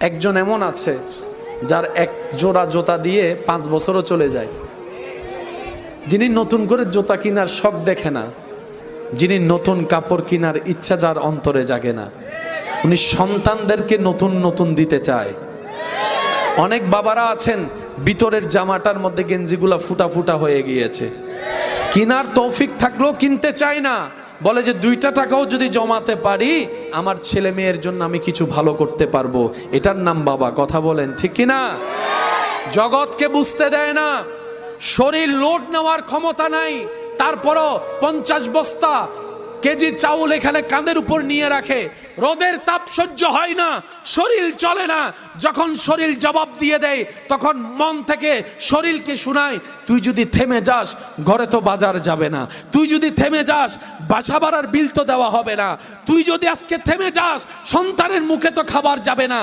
একজন এমন আছে যার এক জোড়া জুতা দিয়ে 5 বছরও চলে যায়, যিনি নতুন করে জুতা কেনার শখ দেখে না, যিনি নতুন কাপড় কেনার ইচ্ছা যার অন্তরে জাগে না, উনি সন্তানদেরকে নতুন নতুন দিতে চায়। অনেক বাবারা আছেন ভিতরের জামাটার মধ্যে গেঞ্জিগুলা ফুটা ফুটা হয়ে গিয়েছে, কেনার তৌফিক থাকলেও কিনতে চায় না, বলে যে 2টা টাকাও যদি জমাতে পারি আমার ছেলে মেয়ের জন্য আমি কিছু ভালো করতে পারবো। এটার নাম বাবা। কথা বলেন ঠিক কিনা? জগৎকে বুঝতে দেয় না, শরীর লোড নেওয়ার ক্ষমতা নাই, তারপরও 50 বস্তা কেজি চাউল এখানে কাঁধের উপর নিয়ে রাখে। রোদের তাপ সহ্য হয় না, শরীর চলে না, যখন শরীর জবাব দিয়ে দেয় তখন মন থেকে শরীরকে শোনায়, তুই যদি থেমে যাস ঘরে তো বাজার যাবে না, তুই যদি থেমে যাস বাসা ভাড়ার বিল তো দেওয়া হবে না, তুই যদি আজকে থেমে যাস সন্তানের মুখে তো খাবার যাবে না।